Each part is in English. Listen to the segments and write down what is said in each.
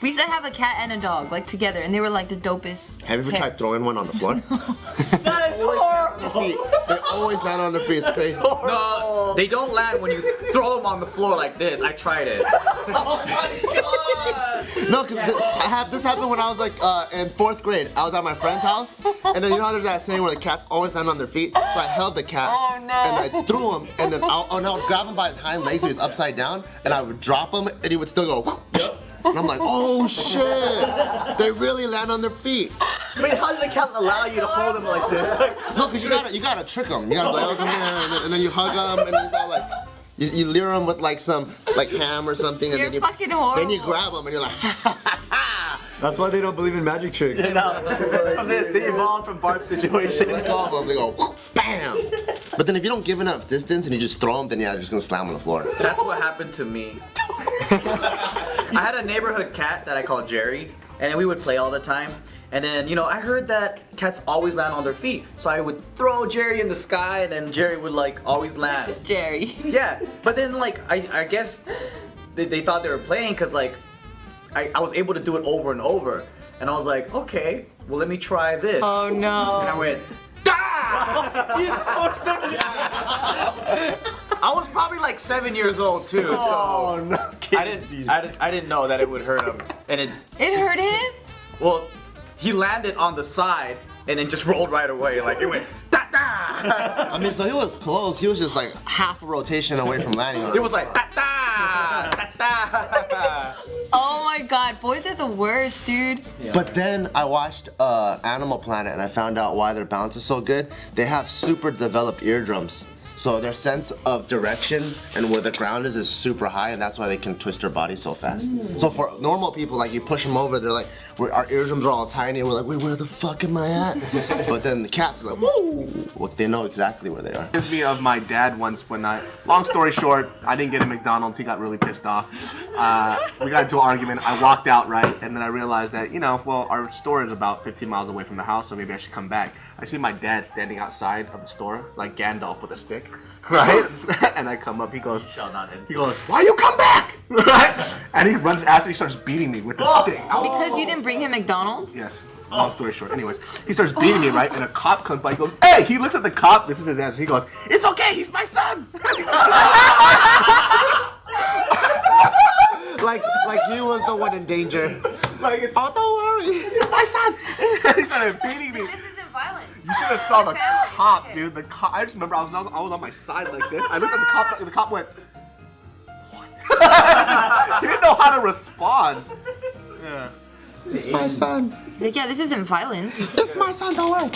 We used to have a cat and a dog, like together, and they were like the dopest. Have you ever tried throwing one on the floor? That is horrible. They always land on their feet. It's crazy. No, they don't land when you throw them on the floor like this. I tried it. Oh my god! No, because this happened when I was like in 4th grade. I was at my friend's house, and then you know how there's that saying where the cats always land on their feet? So I held the cat, and I threw him, and then I would grab him by his hind legs so he's upside down, and I would drop him, and he would still go. Yep. And I'm like, oh shit! They really land on their feet. Wait, how did the cat allow you to hold him like this? No, because you gotta trick them. You gotta go, oh, come here, and then you hug them, and he's all like, you lure them with like some ham or something, and You're then you fucking horrible. Then you grab them, and you're like, ha ha ha ha. That's why they don't believe in magic tricks. From this, they evolved from Bart's situation. They go, bam! But then if you don't give enough distance and you just throw them, then yeah, they're just gonna slam on the floor. That's what happened to me. I had a neighborhood cat that I called Jerry, and we would play all the time. And then, you know, I heard that cats always land on their feet. So I would throw Jerry in the sky, and then Jerry would like always land. Jerry. Yeah, but then like, I guess they thought they were playing because like, I was able to do it over and over. And I was like, okay, well let me try this. Oh no. And I went, "Da!" He's supposed to. I was probably like 7 years old too, so Oh no! I didn't know that it would hurt him. And It hurt him? well, he landed on the side and then just rolled right away. Like it went, da da! I mean, so he was close. He was just like half a rotation away from landing on It was like, da da! Da da! Oh my god, boys are the worst, dude. But then I watched Animal Planet and I found out why their balance is so good. They have super developed eardrums. So their sense of direction and where the ground is super high, and that's why they can twist their body so fast. So for normal people, like you push them over, they're like, our eardrums are all tiny, and we're like, wait, where the fuck am I at? But then the cats are like, woo! Well, they know exactly where they are. Reminds me of my dad once when long story short, I didn't get him McDonald's, he got really pissed off. We got into an argument, I walked out, right, and then I realized that, you know, well, our store is about 15 miles away from the house, so maybe I should come back. I see my dad standing outside of the store, like Gandalf with a stick, right? And I come up, he goes, why you come back? Right? And he runs after, he starts beating me with the stick. Because you didn't bring him McDonald's? Yes. Long story short. Anyways, he starts beating me, right? And a cop comes by. He goes, hey! He looks at the cop. This is his answer. He goes, it's okay. He's my son. like he was the one in danger. Like it's, Oh, don't worry. it's my son. And he started beating me. This isn't violent. You should have saw the cop, dude. The cop. I just remember I was on my side like this. I looked at the cop. And the cop went, what? He didn't know how to respond. Yeah. It's my son. He's like, yeah, this isn't violence. It's my son, don't worry.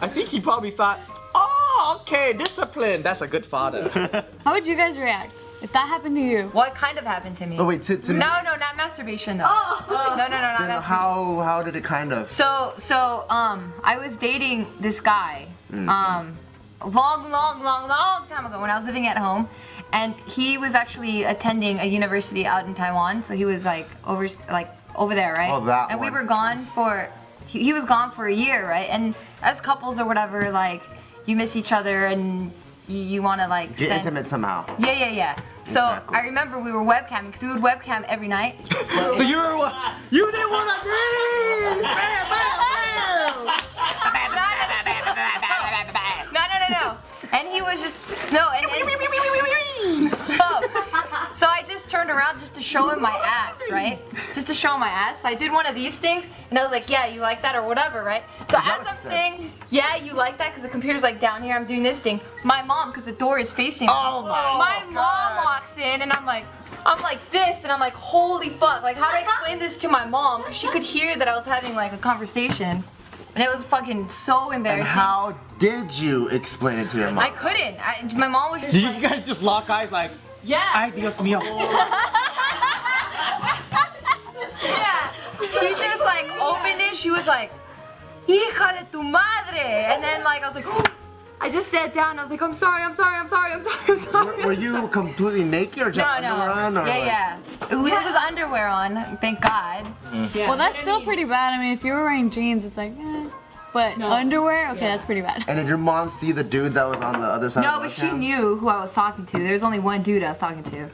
I think he probably thought, oh, okay, discipline. That's a good father. How would you guys react if that happened to you? What kind of happened to me? Oh wait, to No, not masturbation though. No, not then masturbation. how did it kind of? So, I was dating this guy, long time ago when I was living at home, and he was actually attending a university out in Taiwan. So he was like over there, right? Oh, that And we one. were gone for, he was gone for a year, right? And as couples or whatever, like you miss each other and you want to like Get intimate somehow. Yeah. So Exactly. I remember we were webcamming because we would webcam every night. So you didn't want to be. No. And he was just So I just turned around just to show him my ass, right? Just to show him my ass. So I did one of these things, and I was like, yeah, you like that or whatever, right? So as I'm saying, yeah, you like that, because the computer's like down here, I'm doing this thing. My mom, because the door is facing me. Oh my mom walks in, and I'm like this, and I'm like, holy fuck, like how do I explain this to my mom? Because she could hear that I was having like a conversation. And it was fucking so embarrassing. And how did you explain it to your mom? I couldn't. My mom was just Did like, you guys just lock eyes like, yeah. ay, Dios mío? Yeah. She just like opened it. She was like, hija de tu madre. And then like I was like, I just sat down. I was like, I'm sorry. Were you completely naked or just underwear on? Or Yeah. It was underwear on. Thank God. Well, that's still pretty bad. I mean, if you were wearing jeans, it's like, But underwear? Okay, that's pretty bad. And did your mom see the dude that was on the other side No, of the but she webcam? knew who I was talking to. There was only one dude I was talking to.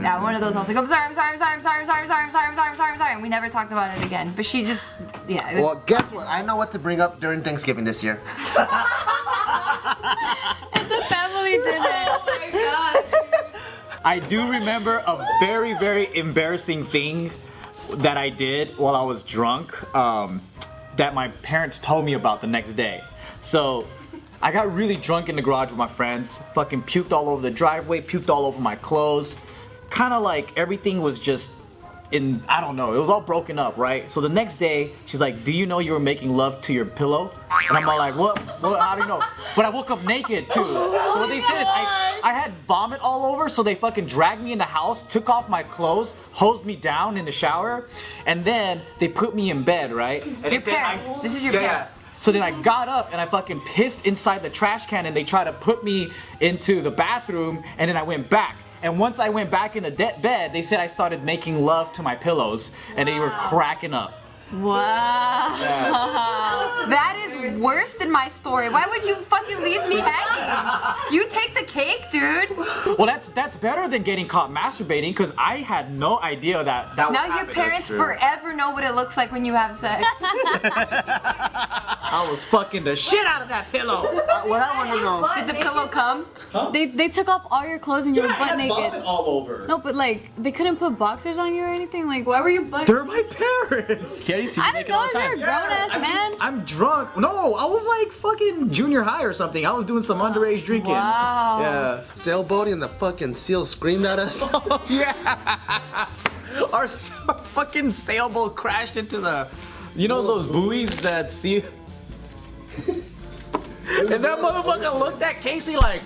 Yeah, one of those. I was like, I'm sorry, I'm sorry, I'm sorry, I'm sorry, I'm sorry, I'm sorry, I'm sorry, I'm sorry, I'm sorry, I'm sorry. And we never talked about it again. But she just, yeah. It was, Well, guess what? I know what to bring up during Thanksgiving this year. The family dinner. I do remember a very, very embarrassing thing that I did while I was drunk that my parents told me about the next day. So I got really drunk in the garage with my friends, fucking puked all over the driveway, puked all over my clothes. Kind of like everything was just I don't know, it was all broken up, right? So the next day, she's like, do you know you were making love to your pillow? And I'm all like, what? How do you know? But I woke up naked too. So what they said is I had vomit all over, so they fucking dragged me in the house, took off my clothes, hosed me down in the shower, and then they put me in bed, right? And your parents. This is your parents. So then I got up and I fucking pissed inside the trash can, and they tried to put me into the bathroom, and then I went back. And once I went back in the bed, they said I started making love to my pillows, and they were cracking up. wow. That is worse than my story. Why would you fucking leave me hanging? You take the cake, dude. Well, that's better than getting caught masturbating, because I had no idea that would Now happen. your parents forever know what it looks like when you have sex. I was fucking the shit out of that pillow. What I want to know. Did the pillow come? They took off all your clothes and you were butt naked. all over. No, but like, they couldn't put boxers on you or anything? Like, why were you butt They're my parents. I don't know, you're a grown-ass man. I'm drunk. No, I was like fucking junior high or something. I was doing some underage drinking. Wow. Yeah. Sailboat and the fucking seal screamed at us. Yeah. Our fucking sailboat crashed into the, you know those buoys that see. And that motherfucker looked at Casey like.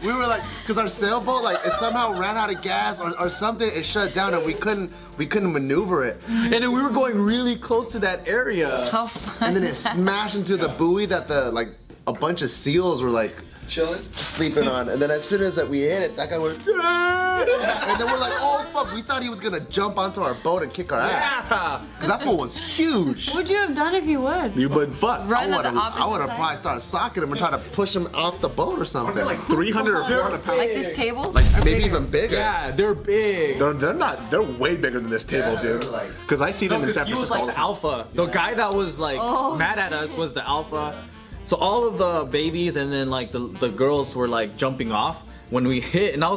We were like, cause our sailboat, like, it somehow ran out of gas or something. It shut down and we couldn't maneuver it. And then we were going really close to that area. How fun. And then it smashed into the buoy that a bunch of seals were like Chilling? sleeping on. And then as soon as we hit it, that guy went. And then we're like, oh fuck! We thought he was gonna jump onto our boat and kick our ass. Yeah. Cause that fool was huge. What'd you have done if you would? You would fuck. Run I at the would opposite have probably side. started socking him and try to push him off the boat or something. Like 300 or 400 pounds. Like this table? Like Or maybe bigger? even bigger. Yeah, they're big. They're way bigger than this table, dude. Because I see them in San He was Francisco all like the the time. alpha. The guy that was like mad at us was the alpha. So all of the babies and then like the girls were like jumping off when we hit, and I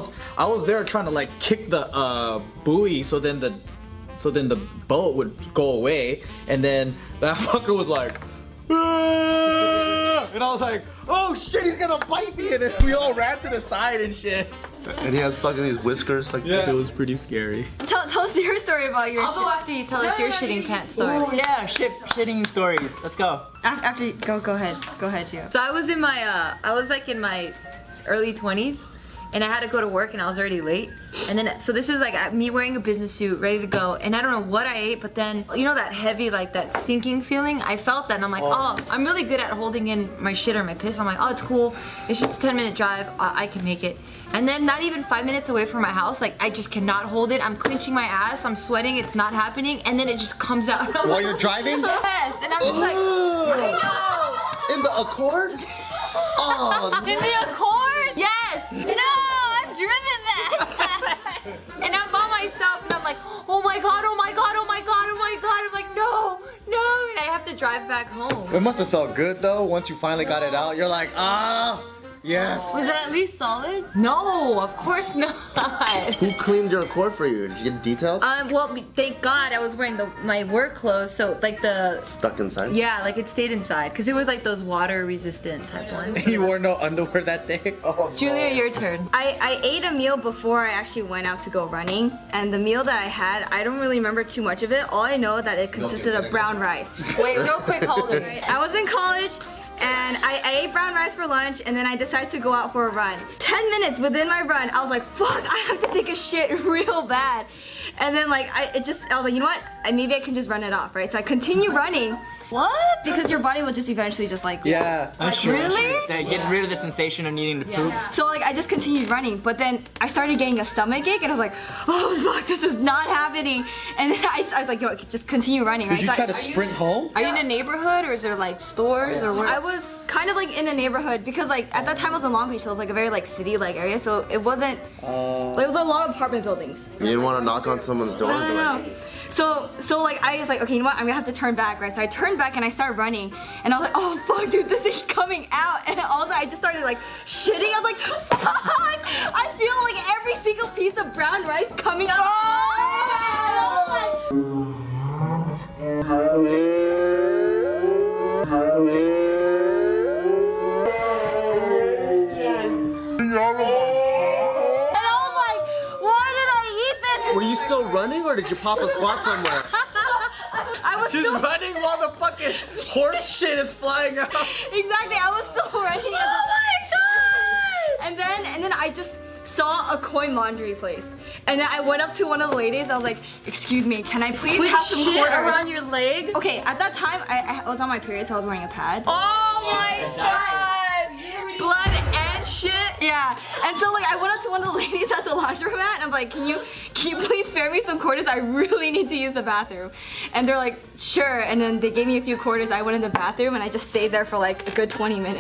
was there trying to like kick the buoy so then the boat would go away, and then that fucker was like. And I was like, oh shit, he's gonna bite me, and then we all ran to the side and shit. And he has fucking these whiskers like. It was pretty scary. Tell us your story about your I'll go after you tell us your shitting pants story. Oh yeah, shitting stories. Let's go. After you go ahead, Gio. So I was in my, I was like in my early 20s, and I had to go to work, and I was already late. And then, so this is like me wearing a business suit, ready to go, and I don't know what I ate, but then, you know that heavy, like that sinking feeling? I felt that, and I'm like, oh, I'm really good at holding in my shit or my piss. I'm like, oh, it's cool. It's just a 10-minute drive. I can make it. And then not even 5 minutes away from my house, like I just cannot hold it. I'm clenching my ass, I'm sweating, it's not happening, and then it just comes out. While you're driving? Yes, and I'm just like, I know. In the Accord? Oh, In the Accord? Yes! No, I've driven that! And I'm by myself and I'm like, oh my god, oh my god, oh my god, oh my god. I'm like, no, no, and I have to drive back home. It must have felt good though once you finally got it out. You're like, ah, yes. Was it at least solid? No, of course not. who cleaned your Accord for you? Did you get details? Well, thank God I was wearing my work clothes, so like Stuck inside? yeah, like it stayed inside, because it was like those water resistant type ones. You wore no underwear that day? Julia, your turn. I ate a meal before I actually went out to go running, and the meal that I had, I don't really remember too much of it. All I know that it consisted of brown rice. Wait, real quick, how old are you? I was in college, And I ate brown rice for lunch, and then I decided to go out for a run. 10 minutes within my run, I was like, fuck, I have to take a shit real bad. And then like, I was like, you know what? Maybe I can just run it off, right? So I continue running. What? Because your body will just eventually just like... Yeah. That's true. Really? That gets rid of the sensation of needing to poop. So like I just continued running, but then I started getting a stomach ache, and I was like, oh fuck, this is not happening. And then I was like, yo, just continue running, right? Did you So try to sprint home? Are you in a neighborhood or is there like stores or where? I was kind of like in a neighborhood because like at that time I was in Long Beach, so it was like a very like city-like area, so it wasn't, like, it was a lot of apartment buildings. You didn't want to knock on someone's door and be like, No. So like I was like, okay, you know what? I'm gonna have to turn back, right? So I turned back and I started running, and I was like, oh fuck, dude, this thing's coming out. And also I just started like shitting. I was like, fuck! I feel like every single piece of brown rice coming out. were you still running or did you pop a squat somewhere? I was She's still running while the fucking horse shit is flying out. exactly. I was still running. Oh my god! And then I just saw a coin laundry place, and then I went up to one of the ladies. I was like, "Excuse me, can I please have some shit quarters?" around your leg? Okay, at that time I was on my period, so I was wearing a pad. Oh my god! Blood and shit? Yeah, and so like I went up to one of the ladies at the laundromat, and I'm like, can you please spare me some quarters? I really need to use the bathroom. And they're like, sure. And then they gave me a few quarters. I went in the bathroom and I just stayed there for like a good 20 minutes.